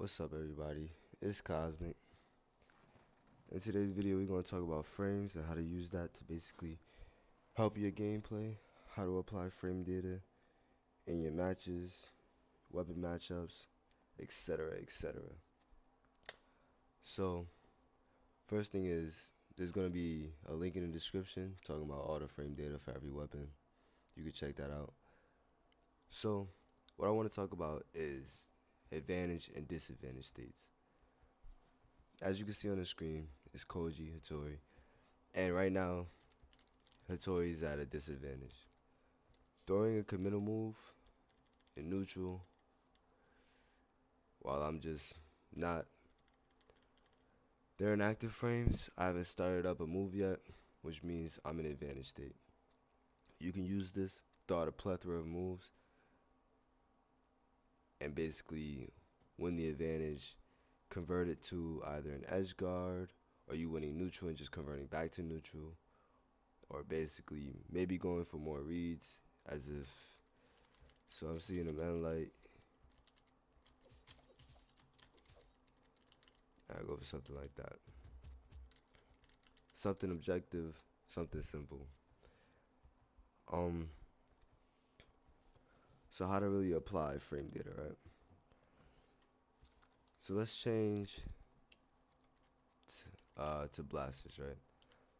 What's up, everybody? It's Cosmic. In today's video, we're going to talk about frames and how to use that to basically help your gameplay, how to apply frame data in your matches, weapon matchups, etc. etc. So, first thing is, there's going to be a link in the description talking about all the frame data for every weapon. You can check that out. So, what I want to talk about is advantage and disadvantage states. As you can see on the screen, it's Koji Hattori. And right now, Hattori is at a disadvantage. Throwing a committal move in neutral while I'm just not there in active frames. I haven't started up a move yet, which means I'm in advantage state. You can use this, throw out a plethora of moves, and basically win the advantage, convert it to either an edge guard, or you winning neutral and just converting back to neutral, or basically maybe going for more reads as if, so I'm seeing a man light, I go for something like that. Something objective, something simple. So how to really apply frame data, right? So let's change to blasters, right?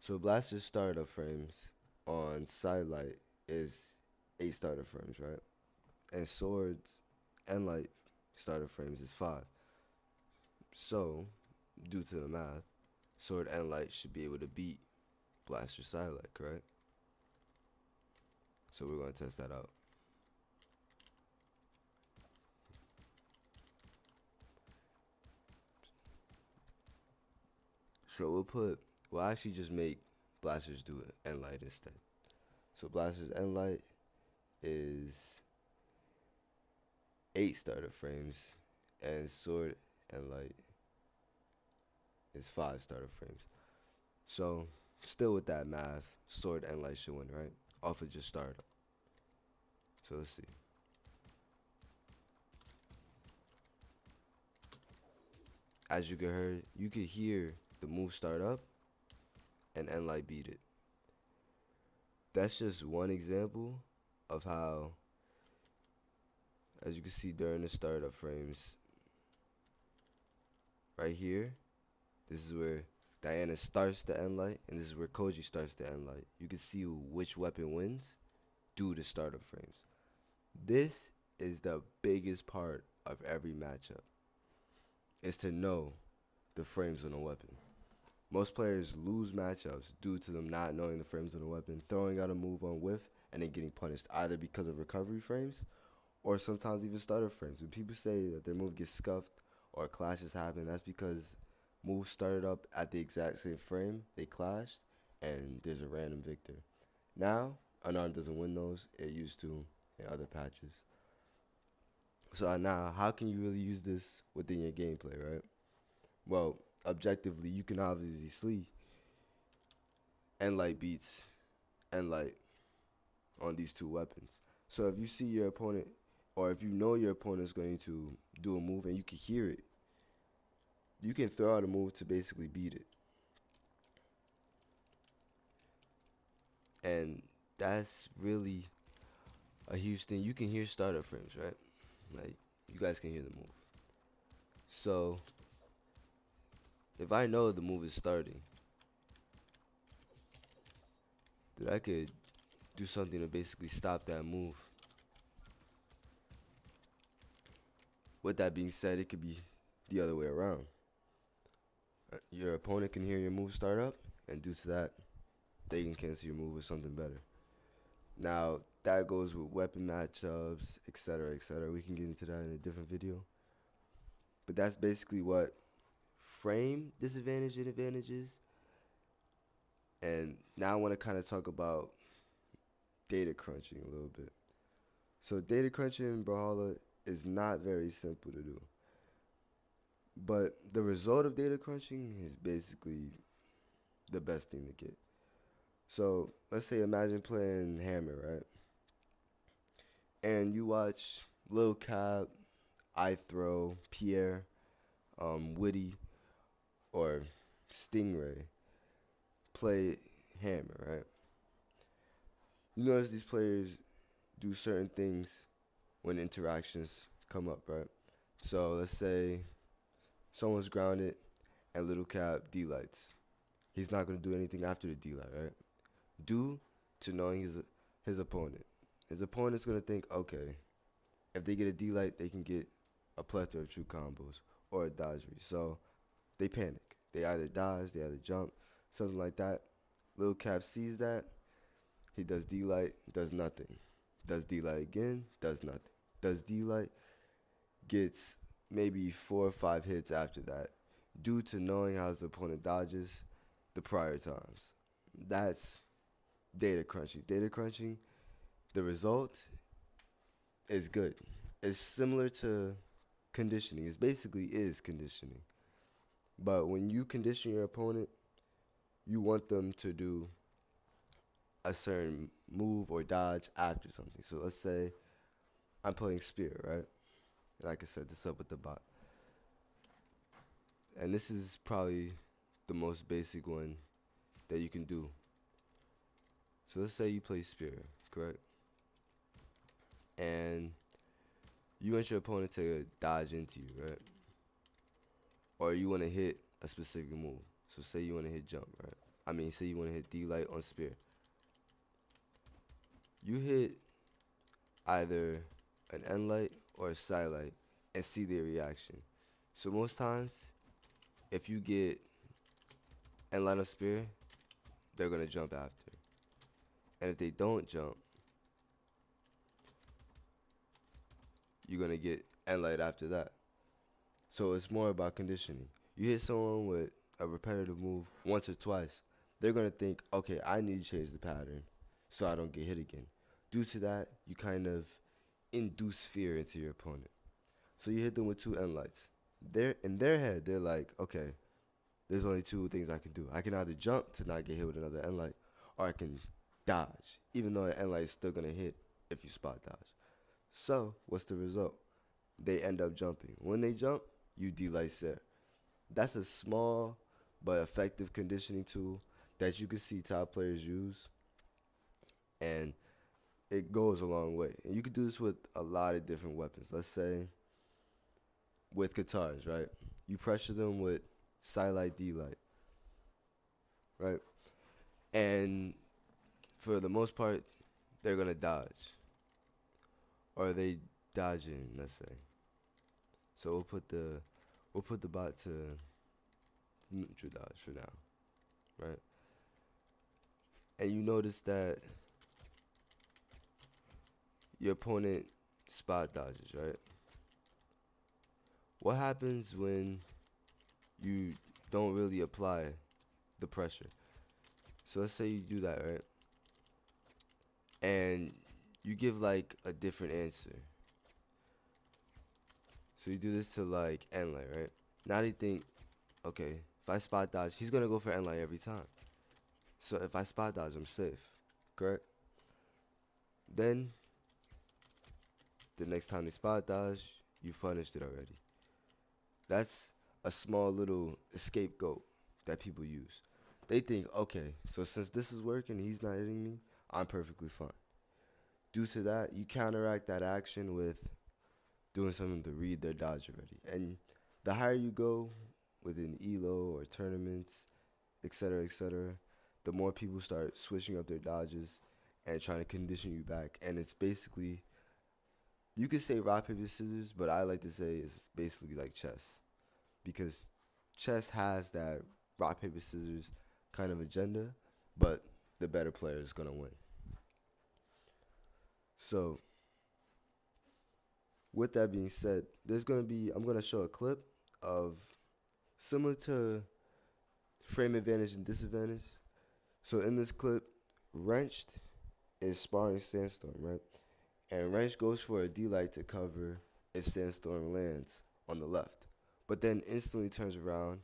So blasters startup frames on sidelight is 8 starter frames, right? And swords and light starter frames is 5. So, due to the math, sword and light should be able to beat blaster sidelight, correct? So we're going to test that out. So we'll actually just make blasters do it and light instead. So blasters and light is 8 starter frames, and sword and light is 5 starter frames. So still with that math, sword and light should win, right? Off of just startup. So let's see. As you could hear the move start up and end light beat it. That's just one example of how, as you can see during the startup frames, right here, this is where Diana starts the end light, and this is where Koji starts the end light. You can see which weapon wins due to startup frames. This is the biggest part of every matchup, is to know the frames on a weapon. Most players lose matchups due to them not knowing the frames on a weapon, throwing out a move on whiff, and then getting punished either because of recovery frames or sometimes even starter frames. When people say that their move gets scuffed or clashes happen, that's because moves started up at the exact same frame, they clashed, and there's a random victor. Now, unarmed doesn't win those, it used to in other patches. So now, how can you really use this within your gameplay, right? Well, objectively, you can obviously see end light beats end light on these two weapons. So if you see your opponent, or if you know your opponent is going to do a move and you can hear it, you can throw out a move to basically beat it. And that's really a huge thing. You can hear startup frames, right? Like, you guys can hear the move. So if I know the move is starting, then I could do something to basically stop that move. With that being said, it could be the other way around. Your opponent can hear your move start up, and due to that, they can cancel your move with something better. Now, that goes with weapon matchups, etc., etc. We can get into that in a different video. But that's basically what frame disadvantage and advantage is. And now I want to kind of talk about data crunching a little bit. So data crunching in Brawlhalla is not very simple to do. But the result of data crunching is basically the best thing to get. So let's say imagine playing Hammer, right? And you watch Lil Cap, I Throw, Pierre, Witty or Stingray play Hammer, right? You notice these players do certain things when interactions come up, right? So let's say someone's grounded and Little Cap D-lights. He's not going to do anything after the D-light, right? Due to knowing his opponent. His opponent's going to think, okay, if they get a D-light, they can get a plethora of true combos or a dodge read. So they panic. They either dodge, they either jump, something like that. Little Cap sees that. He does D-light, does nothing. Does D-light again, does nothing. Does D-light, gets maybe 4 or 5 hits after that due to knowing how his opponent dodges the prior times. That's data crunching. Data crunching, the result is good. It's similar to conditioning. It basically is conditioning. But when you condition your opponent, you want them to do a certain move or dodge after something. So let's say I'm playing Spear, right? And I can set this up with the bot. And this is probably the most basic one that you can do. So let's say you play Spear, correct? And you want your opponent to dodge into you, right? Or you want to hit a specific move. So say you want to hit jump, right? Say you want to hit D-light on Spear. You hit either an N light or a side light and see their reaction. So most times, if you get N light on Spear, they're gonna jump after. And if they don't jump, you're gonna get N light after that. So it's more about conditioning. You hit someone with a repetitive move once or twice, they're gonna think, okay, I need to change the pattern so I don't get hit again. Due to that, you kind of induce fear into your opponent. So you hit them with 2 N lights. They're in their head, they're like, okay, there's only 2 things I can do. I can either jump to not get hit with another N light, or I can dodge, even though an N light is still gonna hit if you spot dodge. So what's the result? They end up jumping. When they jump, you D-light there. That's a small but effective conditioning tool that you can see top players use, and it goes a long way. And you can do this with a lot of different weapons. Let's say with guitars, right? You pressure them with side light, D-light, right? And for the most part, they're gonna dodge, or they dodging, let's say. So we'll put the bot to neutral dodge for now, right? And you notice that your opponent spot dodges, right? What happens when you don't really apply the pressure? So let's say you do that, right? And you give like a different answer. So you do this to like N light, right? Now they think, okay, if I spot dodge, he's gonna go for N light every time. So if I spot dodge, I'm safe, correct? Then the next time they spot dodge, you've punished it already. That's a small little scapegoat that people use. They think, okay, so since this is working, he's not hitting me, I'm perfectly fine. Due to that, you counteract that action with doing something to read their dodge already. And the higher you go within ELO or tournaments, etc., the more people start switching up their dodges and trying to condition you back. And it's basically, you could say rock, paper, scissors, but I like to say it's basically like chess. Because chess has that rock, paper, scissors kind of agenda, but the better player is going to win. So, with that being said, I'm going to show a clip of similar to frame advantage and disadvantage. So in this clip, Wrenched is sparring Sandstorm, right? And Wrench goes for a D-light to cover if Sandstorm lands on the left, but then instantly turns around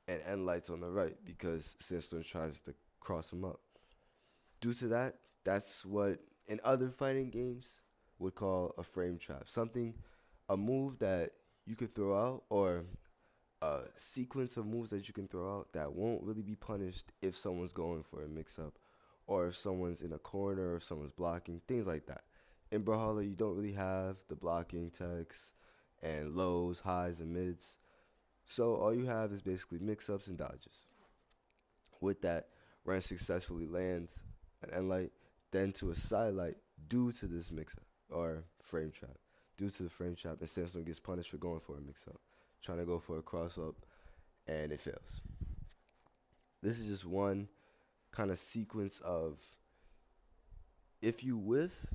and end lights on the right because Sandstorm tries to cross him up. Due to that, that's what in other fighting games would call a frame trap. A move that you could throw out, or a sequence of moves that you can throw out that won't really be punished if someone's going for a mix up, or if someone's in a corner, or if someone's blocking, things like that. In Brawlhalla, you don't really have the blocking techs and lows, highs, and mids. So all you have is basically mix ups and dodges. With that, Ren successfully lands an end light, then to a side light due to this mix up or frame trap. Due to the frame trap, and Sandstorm gets punished for going for a mix up, trying to go for a cross up, and it fails. This is just one kind of sequence of, if you whiff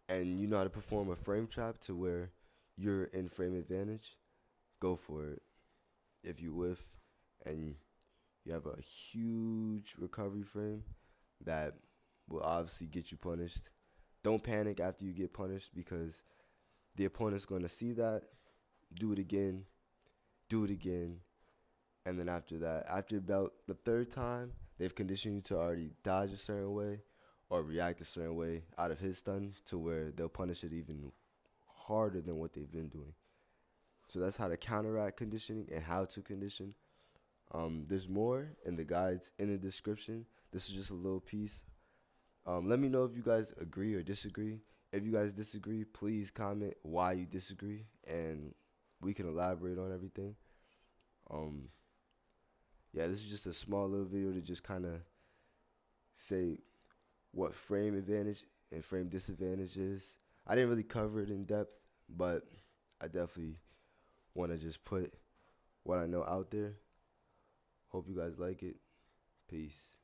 and you know how to perform a frame trap to where you're in frame advantage, go for it. If you whiff and you have a huge recovery frame that will obviously get you punished, don't panic after you get punished, because the opponent's going to see that, do it again, do it again, and then after that, after about the third time, they've conditioned you to already dodge a certain way or react a certain way out of his stun, to where they'll punish it even harder than what they've been doing. So that's how to counteract conditioning and how to condition. There's more in the guides in the description. This is just a little piece. Let me know if you guys agree or disagree. If you guys disagree, please comment why you disagree, and we can elaborate on everything. Um, yeah, this is just a small little video to just kind of say what frame advantage and frame disadvantage is. I didn't really cover it in depth, but I definitely want to just put what I know out there. Hope you guys like it. Peace.